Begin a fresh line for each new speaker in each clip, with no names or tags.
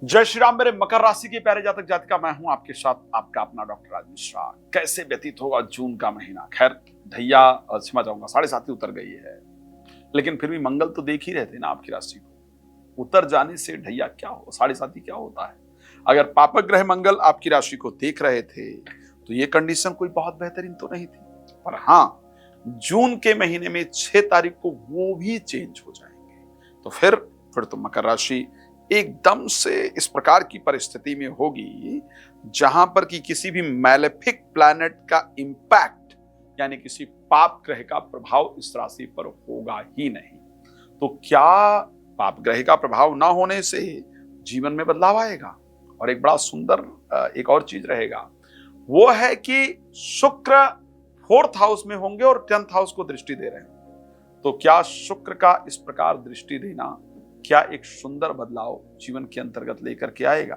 जय श्री राम। मेरे मकर राशि के प्यारे जातक जातिका, मैं हूं आपके साथ आपका अपना डॉक्टर राज मिश्रा। कैसे व्यतीत होगा जून का महीना? खैर ढैया क्षमा चाहूंगा 7.5 उतर गई है, लेकिन फिर भी मंगल तो देख ही रहे थे ना आपकी राशि को। उतर जाने से ढैया क्या हो, 7.5 क्या होता है? अगर पापक ग्रह मंगल आपकी राशि को देख रहे थे तो ये कंडीशन कोई बहुत बेहतरीन तो नहीं थी, पर हाँ जून के महीने में 6 तारीख को वो भी चेंज हो जाएंगे। तो फिर तो मकर राशि एकदम से इस प्रकार की परिस्थिति में होगी जहां पर कि किसी भी मैलेफिक प्लैनेट का इंपैक्ट यानी किसी पाप ग्रह का प्रभाव इस राशि पर होगा ही नहीं। तो क्या पाप ग्रह का प्रभाव ना होने से जीवन में बदलाव आएगा? और एक बड़ा सुंदर एक और चीज रहेगा, वो है कि शुक्र 4th हाउस में होंगे और 10th हाउस को दृष्टि दे रहे हैं। तो क्या शुक्र का इस प्रकार दृष्टि देना क्या एक सुंदर बदलाव जीवन के अंतर्गत लेकर के आएगा?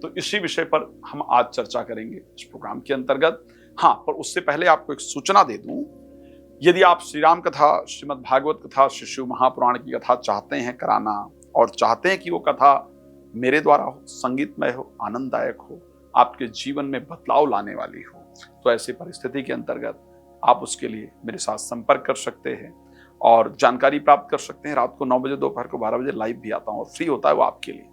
तो इसी विषय पर हम आज चर्चा करेंगे इस प्रोग्राम के अंतर्गत। हाँ, पर उससे पहले आपको एक सूचना दे दूं, यदि आप श्री राम कथा, श्रीमद् भागवत कथा, श्री शिव महापुराण की कथा चाहते हैं कराना और चाहते हैं कि वो कथा मेरे द्वारा हो, संगीतमय हो, आनंददायक हो, आपके जीवन में बदलाव लाने वाली हो, तो ऐसी परिस्थिति के अंतर्गत आप उसके लिए मेरे साथ संपर्क कर सकते हैं और जानकारी प्राप्त कर सकते हैं। रात को 9 बजे, दोपहर को 12 बजे लाइव भी आता हूँ और फ्री होता है वो आपके लिए।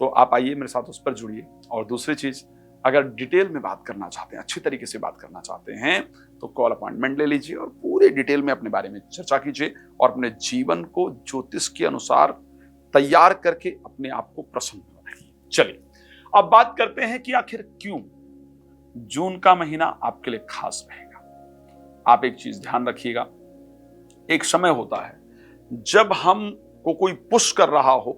तो आप आइए मेरे साथ, उस पर जुड़िए। और दूसरी चीज, अगर डिटेल में बात करना चाहते हैं, अच्छी तरीके से बात करना चाहते हैं, तो कॉल अपॉइंटमेंट ले लीजिए और पूरे डिटेल में अपने बारे में चर्चा कीजिए और अपने जीवन को ज्योतिष के अनुसार तैयार करके अपने आप को प्रसन्न बनाइए। चलिए अब बात करते हैं कि आखिर क्यों जून का महीना आपके लिए खास रहेगा। आप एक चीज ध्यान रखिएगा, एक समय होता है जब हम को कोई पुश कर रहा हो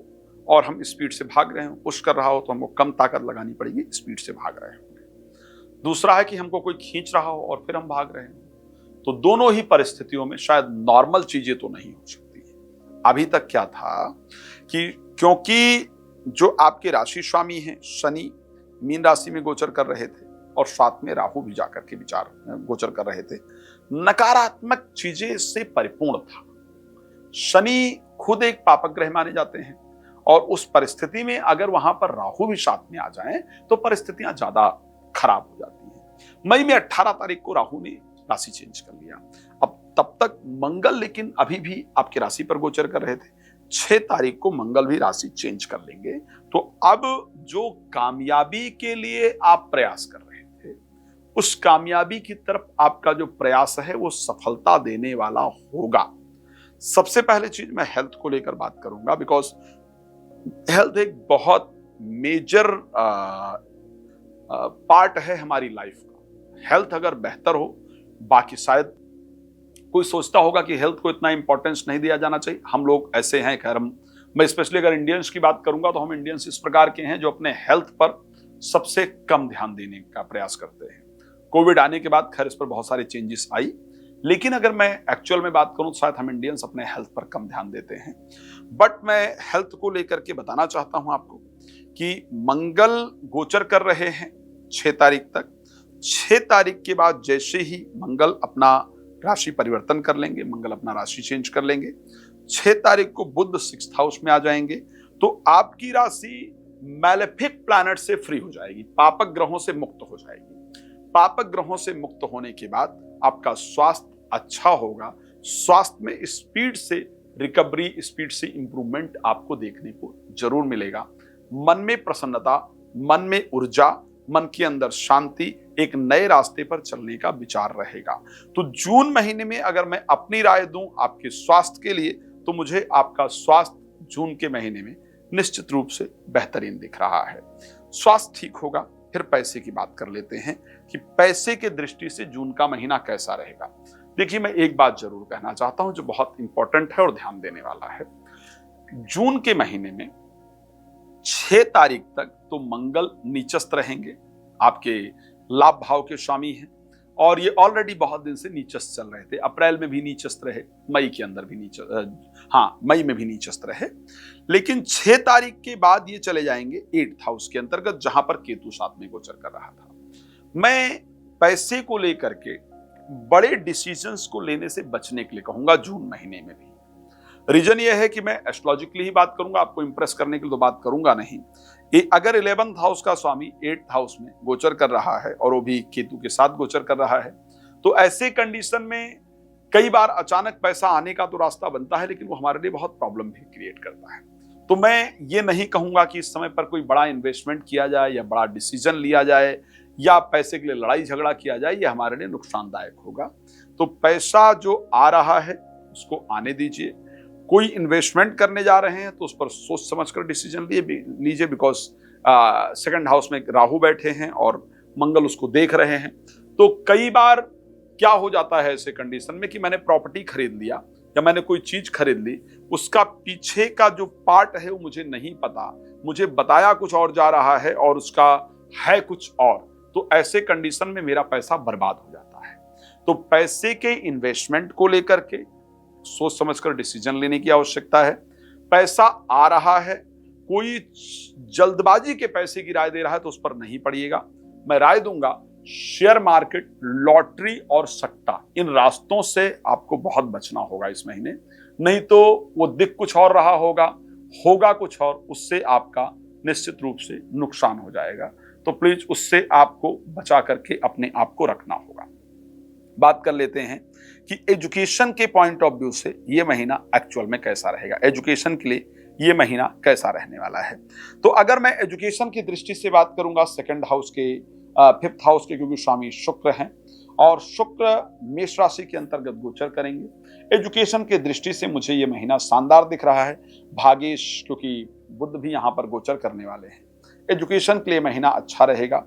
और हम स्पीड से भाग रहे हो, पुश कर रहा हो तो हमको कम ताकत लगानी पड़ेगी, स्पीड से भाग रहे होंगे। दूसरा है कि हमको कोई खींच रहा हो और फिर हम भाग रहे हो। तो दोनों ही परिस्थितियों में शायद नॉर्मल चीजें तो नहीं हो सकती। अभी तक क्या था कि क्योंकि जो आपके राशि स्वामी हैं शनि मीन राशि में गोचर कर रहे थे और साथ में राहु भी जाकर के विचार गोचर कर रहे थे, नकारात्मक चीजें से परिपूर्ण था। शनि खुद एक पापक ग्रह माने जाते हैं और उस परिस्थिति में अगर वहां पर राहु भी साथ में आ जाएं तो परिस्थितियां ज्यादा खराब हो जाती हैं। मई में 18 तारीख को राहु ने राशि चेंज कर लिया। अब तब तक मंगल लेकिन अभी भी आपकी राशि पर गोचर कर रहे थे। 6 तारीख को मंगल भी राशि चेंज कर लेंगे। तो अब जो कामयाबी के लिए आप प्रयास कर रहे थे, उस कामयाबी की तरफ आपका जो प्रयास है वो सफलता देने वाला होगा। सबसे पहले चीज मैं हेल्थ को लेकर बात करूंगा, बिकॉज हेल्थ एक बहुत मेजर पार्ट है हमारी लाइफ का। हेल्थ अगर बेहतर हो, बाकी शायद कोई सोचता होगा कि हेल्थ को इतना इंपॉर्टेंस नहीं दिया जाना चाहिए। हम लोग ऐसे हैं, खैर मैं स्पेशली अगर इंडियंस की बात करूंगा तो हम इंडियंस इस प्रकार के हैं जो अपने हेल्थ पर सबसे कम ध्यान देने का प्रयास करते हैं। कोविड आने के बाद खैर इस पर बहुत सारी चेंजेस आई, लेकिन अगर मैं एक्चुअल में बात करूं तो शायद हम इंडियंस अपने हेल्थ पर कम ध्यान देते हैं। बट मैं हेल्थ को लेकर के बताना चाहता हूं आपको कि मंगल गोचर कर रहे हैं 6 तारीख तक। 6 तारीख के बाद जैसे ही मंगल अपना राशि परिवर्तन कर लेंगे, मंगल अपना राशि चेंज कर लेंगे, 6 तारीख को बुध 6th हाउस में आ जाएंगे, तो आपकी राशि मैलेफिक प्लैनेट से फ्री हो जाएगी, पापक ग्रहों से मुक्त हो जाएगी। पापक ग्रहों से मुक्त होने के बाद आपका स्वास्थ्य अच्छा होगा। स्वास्थ्य में स्पीड से रिकवरी, स्पीड से इंप्रूवमेंट आपको देखने को जरूर मिलेगा। मन में प्रसन्नता, मन में ऊर्जा, मन के अंदर शांति, एक नए रास्ते पर चलने का विचार रहेगा। तो जून महीने में अगर मैं अपनी राय दूं आपके स्वास्थ्य के लिए, तो मुझे आपका स्वास्थ्य जून के महीने में निश्चित रूप से बेहतरीन दिख रहा है। स्वास्थ्य ठीक होगा। फिर पैसे की बात कर लेते हैं कि पैसे के दृष्टि से जून का महीना कैसा रहेगा। देखिए, मैं एक बात जरूर कहना चाहता हूं जो बहुत इंपॉर्टेंट है और ध्यान देने वाला है। जून के महीने में 6 तारीख तक तो मंगल नीचस्थ रहेंगे, आपके लाभ भाव के स्वामी हैं और ये ऑलरेडी बहुत दिन से नीचस्थ चल रहे थे। अप्रैल में भी नीचस्थ रहे, मई के अंदर भी मई में भी नीचस्थ रहे, लेकिन 6 तारीख के बाद ये चले जाएंगे 8th हाउस के अंतर्गत जहां पर केतु साथ में गोचर कर रहा था। मैं पैसे को लेकर के बड़े डिसीजंस को लेने से बचने के लिए कहूंगा जून महीने में भी। रीजन ये है कि मैं एस्ट्रोलॉजिकली ही बात करूंगा, आपको इंप्रेस करने के लिए तो बात करूंगा नहीं। अगर 11th हाउस का स्वामी 8th हाउस में गोचर कर रहा है और वो भी केतु के साथ गोचर कर रहा है, तो ऐसे कंडीशन में कई बार अचानक पैसा आने का तो रास्ता बनता है, लेकिन वो हमारे लिए बहुत प्रॉब्लम भी क्रिएट करता है। तो मैं ये नहीं कहूंगा कि इस समय पर कोई बड़ा इन्वेस्टमेंट किया जाए या बड़ा डिसीजन लिया जाए या पैसे के लिए लड़ाई झगड़ा किया जाए, ये हमारे लिए नुकसानदायक होगा। तो पैसा जो आ रहा है उसको आने दीजिए। कोई इन्वेस्टमेंट करने जा रहे हैं तो उस पर सोच समझ कर डिसीजन लीजिए, बिकॉज 2nd हाउस में राहु बैठे हैं और मंगल उसको देख रहे हैं। तो कई बार क्या हो जाता है ऐसे कंडीशन में कि मैंने प्रॉपर्टी खरीद लिया या मैंने कोई चीज खरीद ली, उसका पीछे का जो पार्ट है वो मुझे नहीं पता, मुझे बताया कुछ और जा रहा है और उसका है कुछ और, तो ऐसे कंडीशन में मेरा पैसा बर्बाद हो जाता है। तो पैसे के इन्वेस्टमेंट को लेकर के सोच समझकर डिसीजन लेने की आवश्यकता है। पैसा आ रहा है, कोई जल्दबाजी के पैसे की राय दे रहा है तो उस पर नहीं पड़िएगा। मैं राय दूंगा शेयर मार्केट, लॉटरी और सट्टा, इन रास्तों से आपको बहुत बचना होगा इस महीने, नहीं तो वो दिख कुछ और रहा होगा कुछ और, उससे आपका निश्चित रूप से नुकसान हो जाएगा। तो प्लीज उससे आपको बचा करके अपने आप को रखना होगा। बात कर लेते हैं कि एजुकेशन के पॉइंट ऑफ व्यू से ये महीना एक्चुअल में कैसा रहेगा, एजुकेशन के लिए ये महीना कैसा रहने वाला है। तो अगर मैं एजुकेशन की दृष्टि से बात करूंगा 2nd हाउस के 5th हाउस के, क्योंकि स्वामी शुक्र हैं और शुक्र मेष राशि के अंतर्गत गोचर करेंगे। एजुकेशन के दृष्टि से मुझे ये महीना शानदार दिख रहा है। भागेश, क्योंकि बुध भी यहाँ पर गोचर करने वाले हैं, एजुकेशन के लिए महीना अच्छा रहेगा।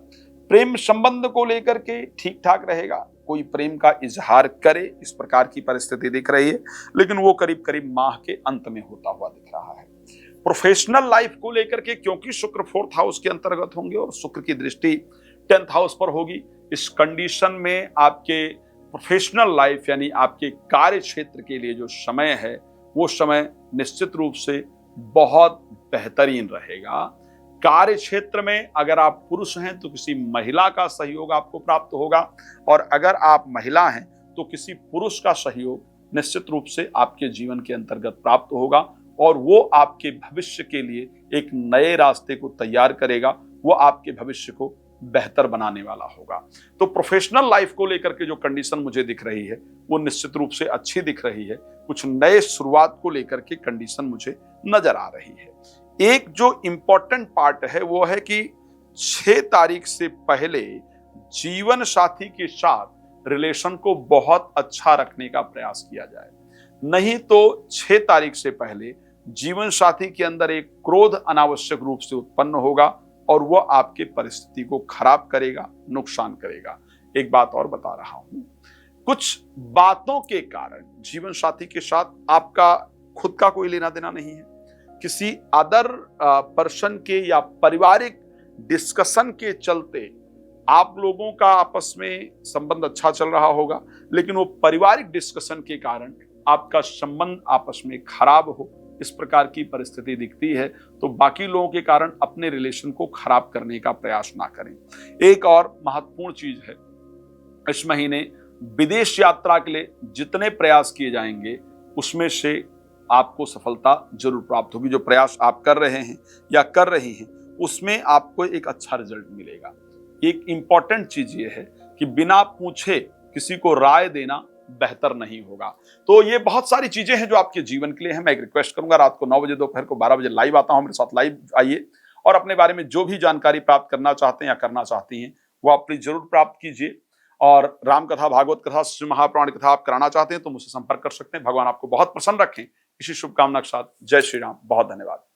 प्रेम संबंध को लेकर के ठीक ठाक रहेगा, कोई प्रेम का इजहार करे इस प्रकार की परिस्थिति दिख रही है, लेकिन वो करीब करीब माह के अंत में होता हुआ दिख रहा है। प्रोफेशनल लाइफ को लेकर के, क्योंकि शुक्र 4th हाउस के अंतर्गत होंगे और शुक्र की दृष्टि 10th हाउस पर होगी, इस कंडीशन में आपके प्रोफेशनल लाइफ यानी आपके कार्य क्षेत्र के लिए जो समय है वो समय निश्चित रूप से बहुत बेहतरीन रहेगा। कार्य क्षेत्र में अगर आप पुरुष हैं तो किसी महिला का सहयोग आपको प्राप्त होगा, और अगर आप महिला हैं तो किसी पुरुष का सहयोग निश्चित रूप से आपके जीवन के अंतर्गत प्राप्त होगा और वो आपके भविष्य के लिए एक नए रास्ते को तैयार करेगा, वो आपके भविष्य को बेहतर बनाने वाला होगा। तो प्रोफेशनल लाइफ को लेकर के जो कंडीशन मुझे दिख रही है वो निश्चित रूप से अच्छी दिख रही है। कुछ नए शुरुआत को लेकर के कंडीशन मुझे नजर आ रही है। एक जो इंपॉर्टेंट पार्ट है वो है कि 6 तारीख से पहले जीवन साथी के साथ रिलेशन को बहुत अच्छा रखने का प्रयास किया जाए, नहीं तो 6 तारीख से पहले जीवन साथी के अंदर एक क्रोध अनावश्यक रूप से उत्पन्न होगा और वो आपके परिस्थिति को खराब करेगा, नुकसान करेगा। एक बात और बता रहा हूं, कुछ बातों के कारण जीवन साथी के साथ आपका खुद का कोई लेना देना नहीं है, किसी अदर पर्सन के या पारिवारिक डिस्कशन के चलते आप लोगों का आपस में संबंध अच्छा चल रहा होगा, लेकिन वो पारिवारिक डिस्कशन के कारण आपका संबंध आपस में खराब हो, इस प्रकार की परिस्थिति दिखती है। तो बाकी लोगों के कारण अपने रिलेशन को खराब करने का प्रयास ना करें। एक और महत्वपूर्ण चीज है, इस महीने विदेश यात्रा के लिए जितने प्रयास किए जाएंगे उसमें से आपको सफलता जरूर प्राप्त होगी। जो प्रयास आप कर रहे हैं या कर रही हैं उसमें आपको एक अच्छा रिजल्ट मिलेगा। एक इंपॉर्टेंट चीज ये है कि बिना पूछे किसी को राय देना बेहतर नहीं होगा। तो ये बहुत सारी चीजें हैं जो आपके जीवन के लिए हैं। मैं एक रिक्वेस्ट करूंगा, रात को 9 बजे, दोपहर को 12 बजे लाइव आता हूं, मेरे साथ लाइव आइए और अपने बारे में जो भी जानकारी प्राप्त करना चाहते हैं या करना चाहती हैं वो आप प्लीज जरूर प्राप्त कीजिए। और राम कथा, भागवत कथा, श्री महापुराण कथा आप कराना चाहते हैं तो मुझसे संपर्क कर सकते हैं। भगवान आपको बहुत प्रसन्न रखें। इसी शुभकामना के साथ जय श्री राम। बहुत धन्यवाद।